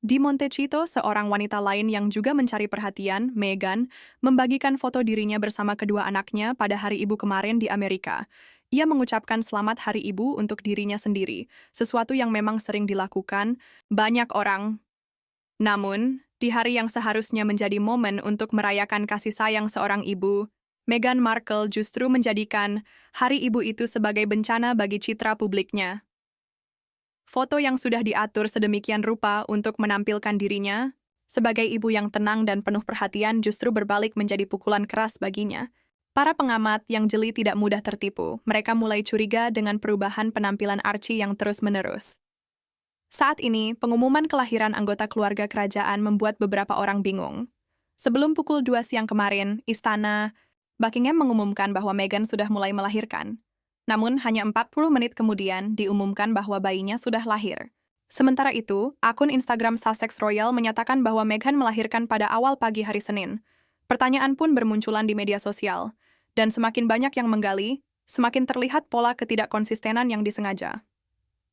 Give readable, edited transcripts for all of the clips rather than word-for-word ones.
Di Montecito, seorang wanita lain yang juga mencari perhatian, Meghan, membagikan foto dirinya bersama kedua anaknya pada Hari Ibu kemarin di Amerika. Ia mengucapkan selamat Hari Ibu untuk dirinya sendiri, sesuatu yang memang sering dilakukan banyak orang. Namun, di hari yang seharusnya menjadi momen untuk merayakan kasih sayang seorang ibu, Meghan Markle justru menjadikan Hari Ibu itu sebagai bencana bagi citra publiknya. Foto yang sudah diatur sedemikian rupa untuk menampilkan dirinya sebagai ibu yang tenang dan penuh perhatian justru berbalik menjadi pukulan keras baginya. Para pengamat yang jeli tidak mudah tertipu. Mereka mulai curiga dengan perubahan penampilan Archie yang terus-menerus. Saat ini, pengumuman kelahiran anggota keluarga kerajaan membuat beberapa orang bingung. Sebelum pukul 2 siang kemarin, Istana Buckingham mengumumkan bahwa Meghan sudah mulai melahirkan. Namun, hanya 40 menit kemudian diumumkan bahwa bayinya sudah lahir. Sementara itu, akun Instagram Sussex Royal menyatakan bahwa Meghan melahirkan pada awal pagi hari Senin. Pertanyaan pun bermunculan di media sosial. Dan semakin banyak yang menggali, semakin terlihat pola ketidakkonsistenan yang disengaja.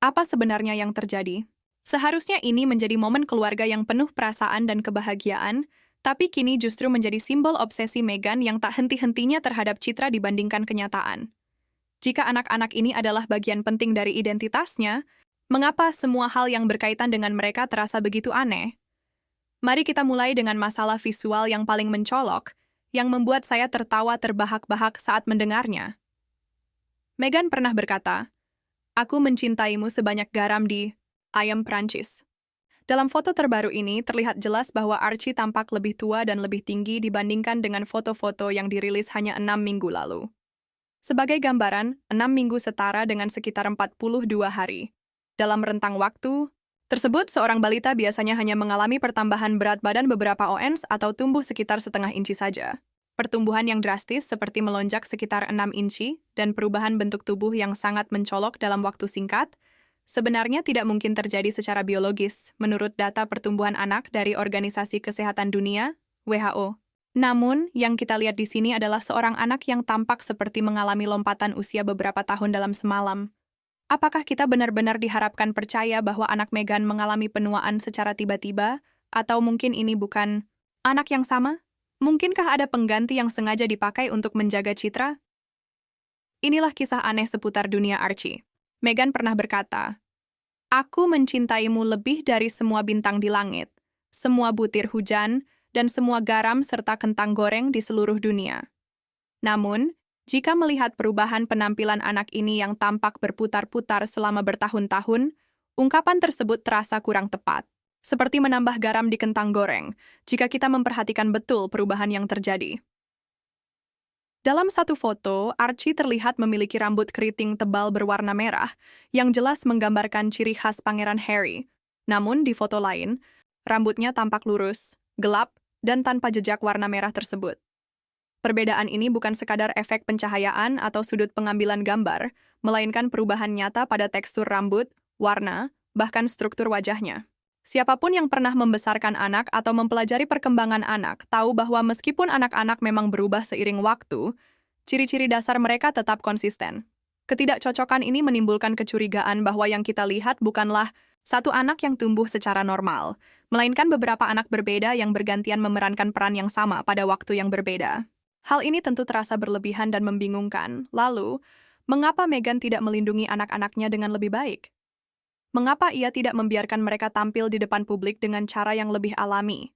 Apa sebenarnya yang terjadi? Seharusnya ini menjadi momen keluarga yang penuh perasaan dan kebahagiaan, tapi kini justru menjadi simbol obsesi Meghan yang tak henti-hentinya terhadap citra dibandingkan kenyataan. Jika anak-anak ini adalah bagian penting dari identitasnya, mengapa semua hal yang berkaitan dengan mereka terasa begitu aneh? Mari kita mulai dengan masalah visual yang paling mencolok, yang membuat saya tertawa terbahak-bahak saat mendengarnya. Meghan pernah berkata, "Aku mencintaimu sebanyak garam di ayam Prancis." Dalam foto terbaru ini, terlihat jelas bahwa Archie tampak lebih tua dan lebih tinggi dibandingkan dengan foto-foto yang dirilis hanya 6 minggu lalu. Sebagai gambaran, 6 minggu setara dengan sekitar 42 hari. Dalam rentang waktu tersebut, seorang balita biasanya hanya mengalami pertambahan berat badan beberapa ons atau tumbuh sekitar setengah inci saja. Pertumbuhan yang drastis seperti melonjak sekitar 6 inci dan perubahan bentuk tubuh yang sangat mencolok dalam waktu singkat, sebenarnya tidak mungkin terjadi secara biologis, menurut data pertumbuhan anak dari Organisasi Kesehatan Dunia, WHO. Namun, yang kita lihat di sini adalah seorang anak yang tampak seperti mengalami lompatan usia beberapa tahun dalam semalam. Apakah kita benar-benar diharapkan percaya bahwa anak Meghan mengalami penuaan secara tiba-tiba, atau mungkin ini bukan anak yang sama? Mungkinkah ada pengganti yang sengaja dipakai untuk menjaga citra? Inilah kisah aneh seputar dunia Archie. Meghan pernah berkata, "Aku mencintaimu lebih dari semua bintang di langit, semua butir hujan, dan semua garam serta kentang goreng di seluruh dunia." Namun, jika melihat perubahan penampilan anak ini yang tampak berputar-putar selama bertahun-tahun, ungkapan tersebut terasa kurang tepat. Seperti menambah garam di kentang goreng, jika kita memperhatikan betul perubahan yang terjadi. Dalam satu foto, Archie terlihat memiliki rambut keriting tebal berwarna merah, yang jelas menggambarkan ciri khas Pangeran Harry. Namun, di foto lain, rambutnya tampak lurus, gelap, dan tanpa jejak warna merah tersebut. Perbedaan ini bukan sekadar efek pencahayaan atau sudut pengambilan gambar, melainkan perubahan nyata pada tekstur rambut, warna, bahkan struktur wajahnya. Siapapun yang pernah membesarkan anak atau mempelajari perkembangan anak tahu bahwa meskipun anak-anak memang berubah seiring waktu, ciri-ciri dasar mereka tetap konsisten. Ketidakcocokan ini menimbulkan kecurigaan bahwa yang kita lihat bukanlah satu anak yang tumbuh secara normal, melainkan beberapa anak berbeda yang bergantian memerankan peran yang sama pada waktu yang berbeda. Hal ini tentu terasa berlebihan dan membingungkan. Lalu, mengapa Meghan tidak melindungi anak-anaknya dengan lebih baik? Mengapa ia tidak membiarkan mereka tampil di depan publik dengan cara yang lebih alami?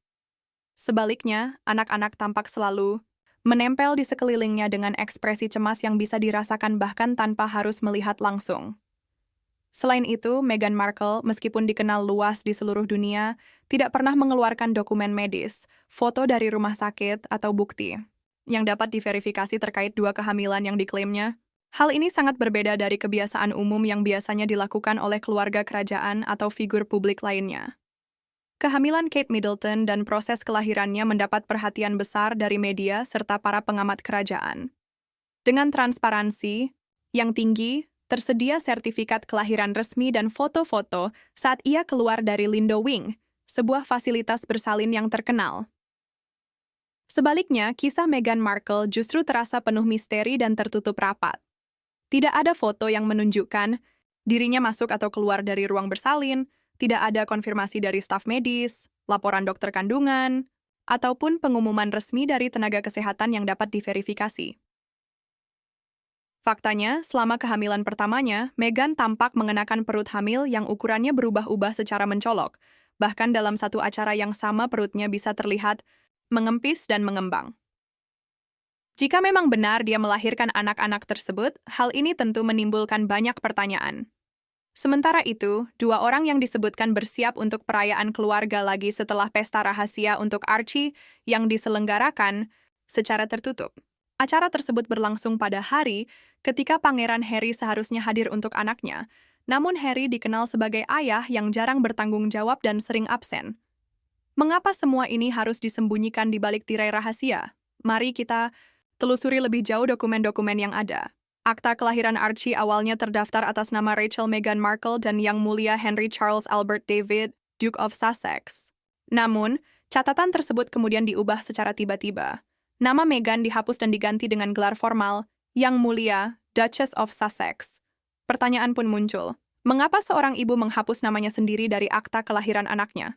Sebaliknya, anak-anak tampak selalu menempel di sekelilingnya dengan ekspresi cemas yang bisa dirasakan bahkan tanpa harus melihat langsung. Selain itu, Meghan Markle, meskipun dikenal luas di seluruh dunia, tidak pernah mengeluarkan dokumen medis, foto dari rumah sakit, atau bukti yang dapat diverifikasi terkait 2 kehamilan yang diklaimnya. Hal ini sangat berbeda dari kebiasaan umum yang biasanya dilakukan oleh keluarga kerajaan atau figur publik lainnya. Kehamilan Kate Middleton dan proses kelahirannya mendapat perhatian besar dari media serta para pengamat kerajaan. Dengan transparansi yang tinggi, tersedia sertifikat kelahiran resmi dan foto-foto saat ia keluar dari Lindo Wing, sebuah fasilitas bersalin yang terkenal. Sebaliknya, kisah Meghan Markle justru terasa penuh misteri dan tertutup rapat. Tidak ada foto yang menunjukkan dirinya masuk atau keluar dari ruang bersalin, Tidak ada konfirmasi dari staf medis, laporan dokter kandungan, ataupun pengumuman resmi dari tenaga kesehatan yang dapat diverifikasi. Faktanya, selama kehamilan pertamanya, Meghan tampak mengenakan perut hamil yang ukurannya berubah-ubah secara mencolok. Bahkan dalam satu acara yang sama perutnya bisa terlihat mengempis dan mengembang. Jika memang benar dia melahirkan anak-anak tersebut, hal ini tentu menimbulkan banyak pertanyaan. Sementara itu, dua orang yang disebutkan bersiap untuk perayaan keluarga lagi setelah pesta rahasia untuk Archie yang diselenggarakan secara tertutup. Acara tersebut berlangsung pada hari ketika Pangeran Harry seharusnya hadir untuk anaknya, namun Harry dikenal sebagai ayah yang jarang bertanggung jawab dan sering absen. Mengapa semua ini harus disembunyikan di balik tirai rahasia? Mari kita telusuri lebih jauh dokumen-dokumen yang ada. Akta kelahiran Archie awalnya terdaftar atas nama Rachel Meghan Markle dan Yang Mulia Henry Charles Albert David, Duke of Sussex. Namun, catatan tersebut kemudian diubah secara tiba-tiba. Nama Meghan dihapus dan diganti dengan gelar formal, Yang Mulia, Duchess of Sussex. Pertanyaan pun muncul, mengapa seorang ibu menghapus namanya sendiri dari akta kelahiran anaknya?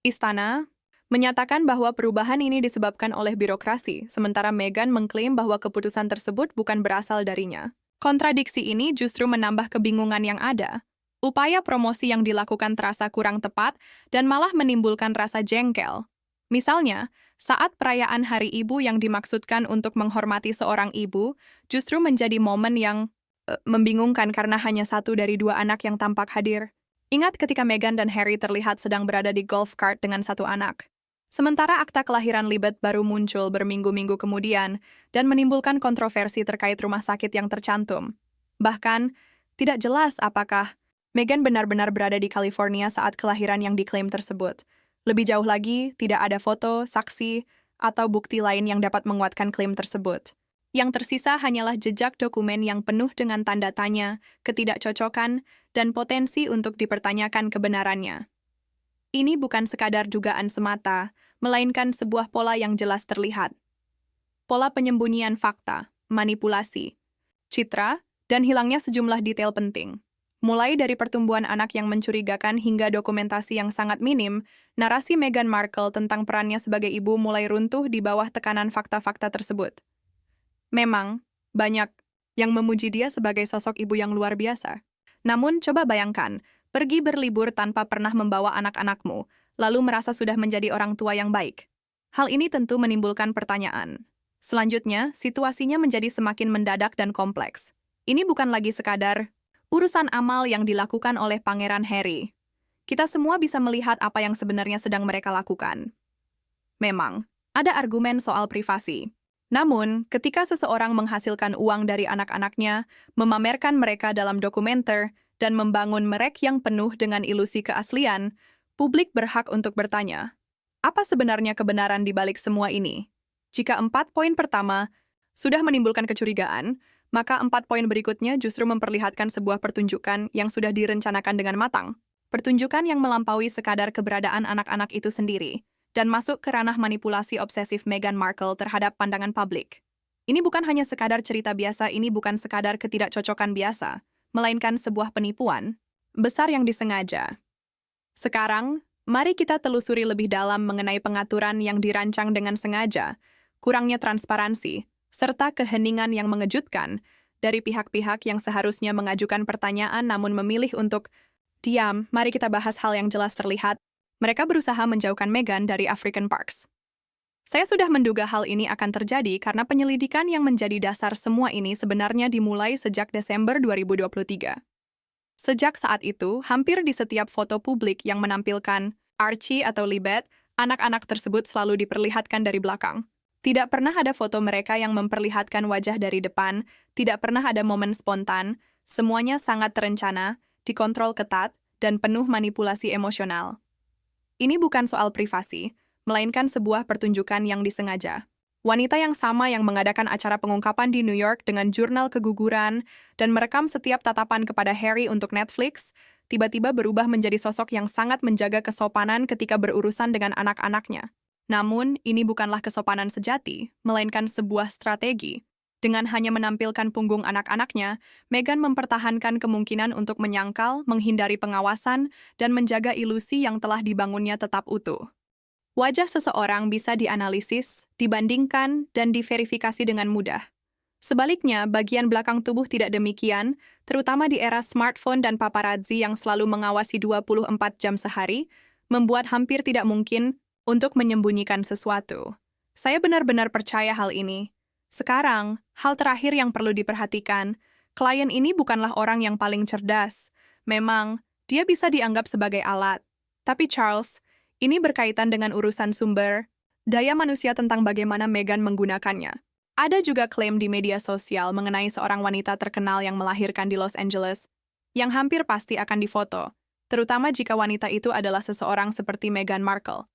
Istana menyatakan bahwa perubahan ini disebabkan oleh birokrasi, sementara Meghan mengklaim bahwa keputusan tersebut bukan berasal darinya. Kontradiksi ini justru menambah kebingungan yang ada. Upaya promosi yang dilakukan terasa kurang tepat dan malah menimbulkan rasa jengkel. Misalnya, saat perayaan Hari Ibu yang dimaksudkan untuk menghormati seorang ibu, justru menjadi momen yang membingungkan karena hanya satu dari dua anak yang tampak hadir. Ingat ketika Meghan dan Harry terlihat sedang berada di golf cart dengan satu anak. Sementara akta kelahiran Libet baru muncul berminggu-minggu kemudian dan menimbulkan kontroversi terkait rumah sakit yang tercantum. Bahkan, tidak jelas apakah Meghan benar-benar berada di California saat kelahiran yang diklaim tersebut. Lebih jauh lagi, tidak ada foto, saksi, atau bukti lain yang dapat menguatkan klaim tersebut. Yang tersisa hanyalah jejak dokumen yang penuh dengan tanda tanya, ketidakcocokan, dan potensi untuk dipertanyakan kebenarannya. Ini bukan sekadar dugaan semata, melainkan sebuah pola yang jelas terlihat. Pola penyembunyian fakta, manipulasi, citra, dan hilangnya sejumlah detail penting. Mulai dari pertumbuhan anak yang mencurigakan hingga dokumentasi yang sangat minim, narasi Meghan Markle tentang perannya sebagai ibu mulai runtuh di bawah tekanan fakta-fakta tersebut. Memang, banyak yang memuji dia sebagai sosok ibu yang luar biasa. Namun, coba bayangkan, pergi berlibur tanpa pernah membawa anak-anakmu, lalu merasa sudah menjadi orang tua yang baik. Hal ini tentu menimbulkan pertanyaan. Selanjutnya, situasinya menjadi semakin mendadak dan kompleks. Ini bukan lagi sekadar urusan amal yang dilakukan oleh Pangeran Harry. Kita semua bisa melihat apa yang sebenarnya sedang mereka lakukan. Memang, ada argumen soal privasi. Namun, ketika seseorang menghasilkan uang dari anak-anaknya, memamerkan mereka dalam dokumenter, dan membangun merek yang penuh dengan ilusi keaslian, publik berhak untuk bertanya, apa sebenarnya kebenaran di balik semua ini? Jika 4 poin pertama sudah menimbulkan kecurigaan, maka 4 poin berikutnya justru memperlihatkan sebuah pertunjukan yang sudah direncanakan dengan matang. Pertunjukan yang melampaui sekadar keberadaan anak-anak itu sendiri, dan masuk ke ranah manipulasi obsesif Meghan Markle terhadap pandangan publik. Ini bukan hanya sekadar cerita biasa, ini bukan sekadar ketidakcocokan biasa, melainkan sebuah penipuan besar yang disengaja. Sekarang, mari kita telusuri lebih dalam mengenai pengaturan yang dirancang dengan sengaja, kurangnya transparansi, serta keheningan yang mengejutkan dari pihak-pihak yang seharusnya mengajukan pertanyaan namun memilih untuk diam. Mari kita bahas hal yang jelas terlihat. Mereka berusaha menjauhkan Meghan dari African Parks. Saya sudah menduga hal ini akan terjadi karena penyelidikan yang menjadi dasar semua ini sebenarnya dimulai sejak Desember 2023. Sejak saat itu, hampir di setiap foto publik yang menampilkan Archie atau Libet, anak-anak tersebut selalu diperlihatkan dari belakang. Tidak pernah ada foto mereka yang memperlihatkan wajah dari depan, tidak pernah ada momen spontan, semuanya sangat terencana, dikontrol ketat, dan penuh manipulasi emosional. Ini bukan soal privasi, melainkan sebuah pertunjukan yang disengaja. Wanita yang sama yang mengadakan acara pengungkapan di New York dengan jurnal keguguran dan merekam setiap tatapan kepada Harry untuk Netflix, tiba-tiba berubah menjadi sosok yang sangat menjaga kesopanan ketika berurusan dengan anak-anaknya. Namun, ini bukanlah kesopanan sejati, melainkan sebuah strategi. Dengan hanya menampilkan punggung anak-anaknya, Meghan mempertahankan kemungkinan untuk menyangkal, menghindari pengawasan, dan menjaga ilusi yang telah dibangunnya tetap utuh. Wajah seseorang bisa dianalisis, dibandingkan, dan diverifikasi dengan mudah. Sebaliknya, bagian belakang tubuh tidak demikian, terutama di era smartphone dan paparazzi yang selalu mengawasi 24 jam sehari, membuat hampir tidak mungkin untuk menyembunyikan sesuatu. Saya benar-benar percaya hal ini. Sekarang, hal terakhir yang perlu diperhatikan, klien ini bukanlah orang yang paling cerdas. Memang, dia bisa dianggap sebagai alat. Tapi Charles, ini berkaitan dengan urusan sumber daya manusia tentang bagaimana Meghan menggunakannya. Ada juga klaim di media sosial mengenai seorang wanita terkenal yang melahirkan di Los Angeles, yang hampir pasti akan difoto, terutama jika wanita itu adalah seseorang seperti Meghan Markle.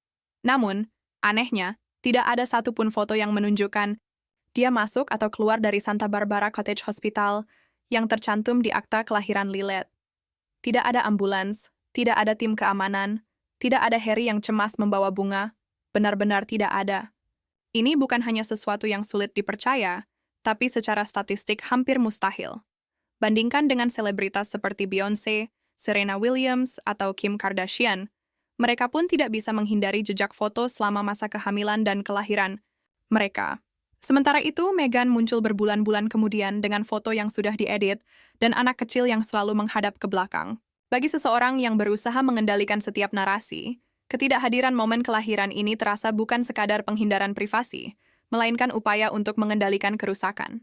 Namun, anehnya, tidak ada satupun foto yang menunjukkan dia masuk atau keluar dari Santa Barbara Cottage Hospital yang tercantum di akta kelahiran Lilith. Tidak ada ambulans, tidak ada tim keamanan, tidak ada Harry yang cemas membawa bunga, benar-benar tidak ada. Ini bukan hanya sesuatu yang sulit dipercaya, tapi secara statistik hampir mustahil. Bandingkan dengan selebritas seperti Beyoncé, Serena Williams, atau Kim Kardashian, mereka pun tidak bisa menghindari jejak foto selama masa kehamilan dan kelahiran mereka. Sementara itu, Meghan muncul berbulan-bulan kemudian dengan foto yang sudah diedit dan anak kecil yang selalu menghadap ke belakang. Bagi seseorang yang berusaha mengendalikan setiap narasi, ketidakhadiran momen kelahiran ini terasa bukan sekadar penghindaran privasi, melainkan upaya untuk mengendalikan kerusakan.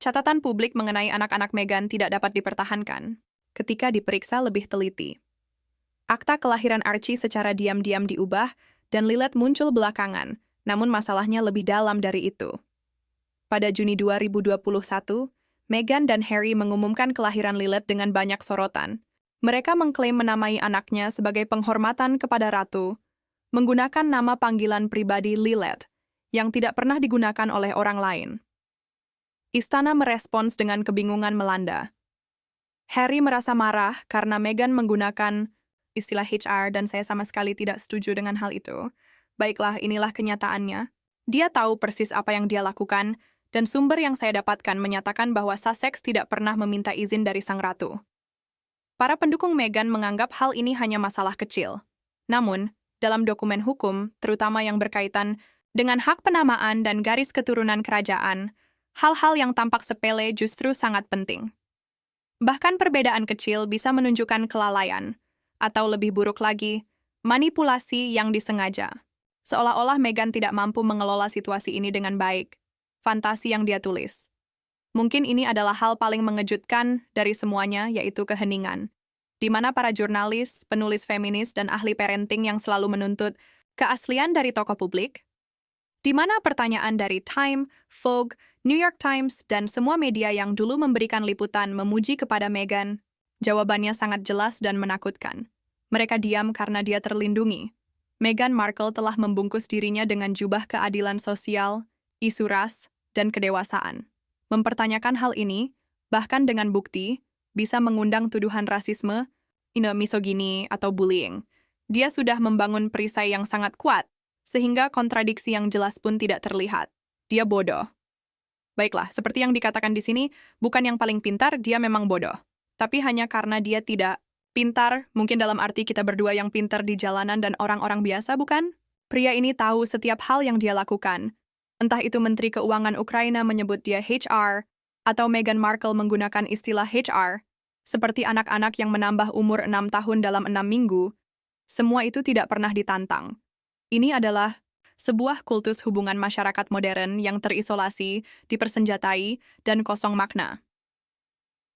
Catatan publik mengenai anak-anak Meghan tidak dapat dipertahankan ketika diperiksa lebih teliti. Akta kelahiran Archie secara diam-diam diubah dan Lilith muncul belakangan, namun masalahnya lebih dalam dari itu. Pada Juni 2021, Meghan dan Harry mengumumkan kelahiran Lilith dengan banyak sorotan. Mereka mengklaim menamai anaknya sebagai penghormatan kepada ratu, menggunakan nama panggilan pribadi Lilith, yang tidak pernah digunakan oleh orang lain. Istana merespons dengan kebingungan melanda. Harry merasa marah karena Meghan menggunakan istilah HR dan saya sama sekali tidak setuju dengan hal itu. Baiklah, inilah kenyataannya. Dia tahu persis apa yang dia lakukan, dan sumber yang saya dapatkan menyatakan bahwa Sussex tidak pernah meminta izin dari sang ratu. Para pendukung Meghan menganggap hal ini hanya masalah kecil. Namun, dalam dokumen hukum, terutama yang berkaitan dengan hak penamaan dan garis keturunan kerajaan, hal-hal yang tampak sepele justru sangat penting. Bahkan perbedaan kecil bisa menunjukkan kelalaian, atau lebih buruk lagi, manipulasi yang disengaja. Seolah-olah Meghan tidak mampu mengelola situasi ini dengan baik. Fantasi yang dia tulis. Mungkin ini adalah hal paling mengejutkan dari semuanya, yaitu keheningan. Di mana para jurnalis, penulis feminis, dan ahli parenting yang selalu menuntut keaslian dari tokoh publik. Di mana pertanyaan dari Time, Vogue, New York Times, dan semua media yang dulu memberikan liputan memuji kepada Meghan, jawabannya sangat jelas dan menakutkan. Mereka diam karena dia terlindungi. Meghan Markle telah membungkus dirinya dengan jubah keadilan sosial, isu ras, dan kedewasaan. Mempertanyakan hal ini, bahkan dengan bukti, bisa mengundang tuduhan rasisme, misogini, atau bullying. Dia sudah membangun perisai yang sangat kuat, sehingga kontradiksi yang jelas pun tidak terlihat. Dia bodoh. Baiklah, seperti yang dikatakan di sini, bukan yang paling pintar, dia memang bodoh. Tapi hanya karena dia tidak pintar, mungkin dalam arti kita berdua yang pintar di jalanan dan orang-orang biasa, bukan? Pria ini tahu setiap hal yang dia lakukan. Entah itu Menteri Keuangan Ukraina menyebut dia HR, atau Meghan Markle menggunakan istilah HR, seperti anak-anak yang menambah umur 6 tahun dalam 6 minggu, semua itu tidak pernah ditantang. Ini adalah sebuah kultus hubungan masyarakat modern yang terisolasi, dipersenjatai, dan kosong makna.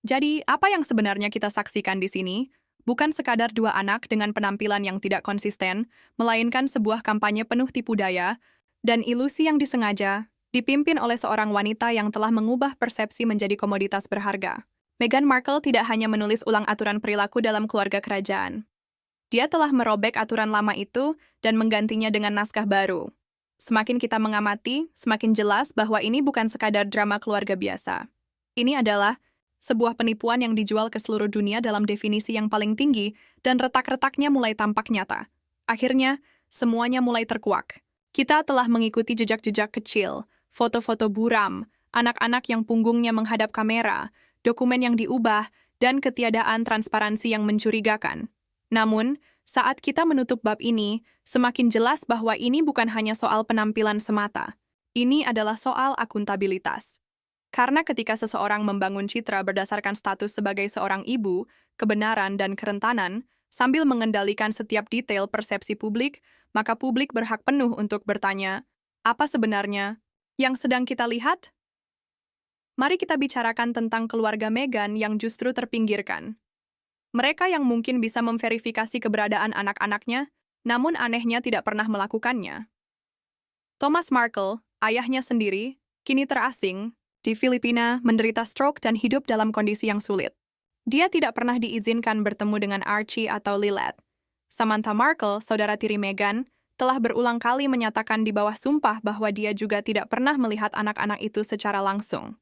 Jadi, apa yang sebenarnya kita saksikan di sini? Bukan sekadar dua anak dengan penampilan yang tidak konsisten, melainkan sebuah kampanye penuh tipu daya dan ilusi yang disengaja, dipimpin oleh seorang wanita yang telah mengubah persepsi menjadi komoditas berharga. Meghan Markle tidak hanya menulis ulang aturan perilaku dalam keluarga kerajaan. Dia telah merobek aturan lama itu dan menggantinya dengan naskah baru. Semakin kita mengamati, semakin jelas bahwa ini bukan sekadar drama keluarga biasa. Ini adalah sebuah penipuan yang dijual ke seluruh dunia dalam definisi yang paling tinggi dan retak-retaknya mulai tampak nyata. Akhirnya, semuanya mulai terkuak. Kita telah mengikuti jejak-jejak kecil, foto-foto buram, anak-anak yang punggungnya menghadap kamera, dokumen yang diubah, dan ketiadaan transparansi yang mencurigakan. Namun, saat kita menutup bab ini, semakin jelas bahwa ini bukan hanya soal penampilan semata. Ini adalah soal akuntabilitas. Karena ketika seseorang membangun citra berdasarkan status sebagai seorang ibu, kebenaran dan kerentanan, sambil mengendalikan setiap detail persepsi publik, maka publik berhak penuh untuk bertanya, apa sebenarnya yang sedang kita lihat? Mari kita bicarakan tentang keluarga Meghan yang justru terpinggirkan. Mereka yang mungkin bisa memverifikasi keberadaan anak-anaknya, namun anehnya tidak pernah melakukannya. Thomas Markle, ayahnya sendiri, kini terasing, di Filipina menderita stroke dan hidup dalam kondisi yang sulit. Dia tidak pernah diizinkan bertemu dengan Archie atau Lilith. Samantha Markle, saudara tiri Meghan, telah berulang kali menyatakan di bawah sumpah bahwa dia juga tidak pernah melihat anak-anak itu secara langsung.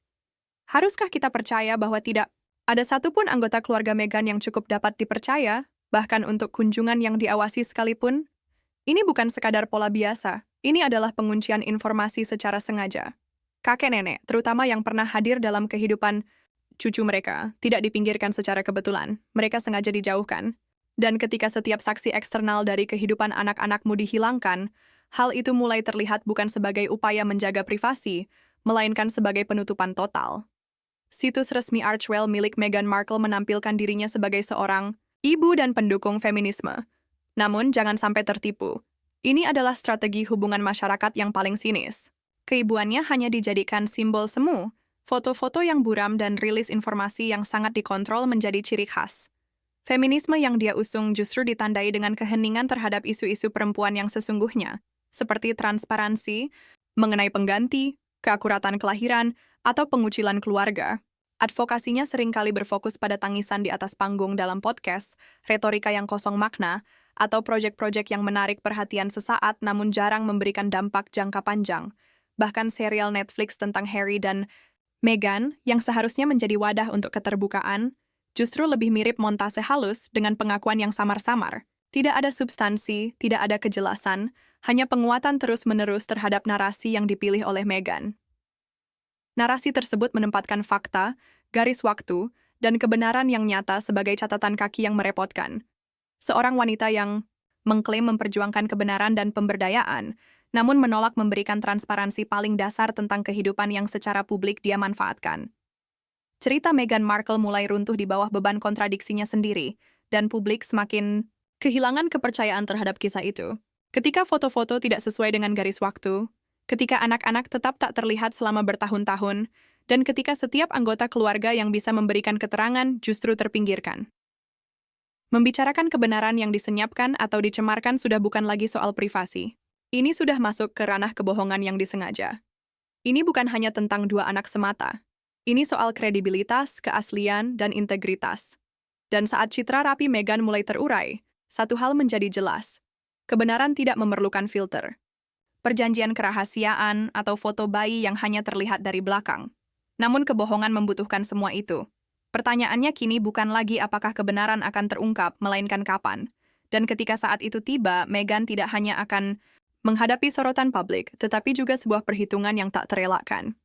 Haruskah kita percaya bahwa tidak ada satupun anggota keluarga Meghan yang cukup dapat dipercaya, bahkan untuk kunjungan yang diawasi sekalipun? Ini bukan sekadar pola biasa, ini adalah penguncian informasi secara sengaja. Kakek nenek, terutama yang pernah hadir dalam kehidupan cucu mereka, tidak dipinggirkan secara kebetulan, mereka sengaja dijauhkan. Dan ketika setiap saksi eksternal dari kehidupan anak-anakmu dihilangkan, hal itu mulai terlihat bukan sebagai upaya menjaga privasi, melainkan sebagai penutupan total. Situs resmi Archewell milik Meghan Markle menampilkan dirinya sebagai seorang ibu dan pendukung feminisme. Namun, jangan sampai tertipu. Ini adalah strategi hubungan masyarakat yang paling sinis. Keibuannya hanya dijadikan simbol semu, foto-foto yang buram dan rilis informasi yang sangat dikontrol menjadi ciri khas. Feminisme yang dia usung justru ditandai dengan keheningan terhadap isu-isu perempuan yang sesungguhnya, seperti transparansi, mengenai pengganti, keakuratan kelahiran, atau pengucilan keluarga. Advokasinya seringkali berfokus pada tangisan di atas panggung dalam podcast, retorika yang kosong makna, atau proyek-proyek yang menarik perhatian sesaat namun jarang memberikan dampak jangka panjang. Bahkan serial Netflix tentang Harry dan Meghan, yang seharusnya menjadi wadah untuk keterbukaan, justru lebih mirip montase halus dengan pengakuan yang samar-samar. Tidak ada substansi, tidak ada kejelasan, hanya penguatan terus-menerus terhadap narasi yang dipilih oleh Meghan. Narasi tersebut menempatkan fakta, garis waktu, dan kebenaran yang nyata sebagai catatan kaki yang merepotkan. Seorang wanita yang mengklaim memperjuangkan kebenaran dan pemberdayaan, namun menolak memberikan transparansi paling dasar tentang kehidupan yang secara publik dia manfaatkan. Cerita Meghan Markle mulai runtuh di bawah beban kontradiksinya sendiri, dan publik semakin kehilangan kepercayaan terhadap kisah itu. Ketika foto-foto tidak sesuai dengan garis waktu, ketika anak-anak tetap tak terlihat selama bertahun-tahun, dan ketika setiap anggota keluarga yang bisa memberikan keterangan justru terpinggirkan. Membicarakan kebenaran yang disenyapkan atau dicemarkan sudah bukan lagi soal privasi. Ini sudah masuk ke ranah kebohongan yang disengaja. Ini bukan hanya tentang dua anak semata. Ini soal kredibilitas, keaslian, dan integritas. Dan saat citra rapi Meghan mulai terurai, satu hal menjadi jelas. Kebenaran tidak memerlukan filter. Perjanjian kerahasiaan atau foto bayi yang hanya terlihat dari belakang. Namun kebohongan membutuhkan semua itu. Pertanyaannya kini bukan lagi apakah kebenaran akan terungkap, melainkan kapan. Dan ketika saat itu tiba, Meghan tidak hanya akan menghadapi sorotan publik, tetapi juga sebuah perhitungan yang tak terelakkan.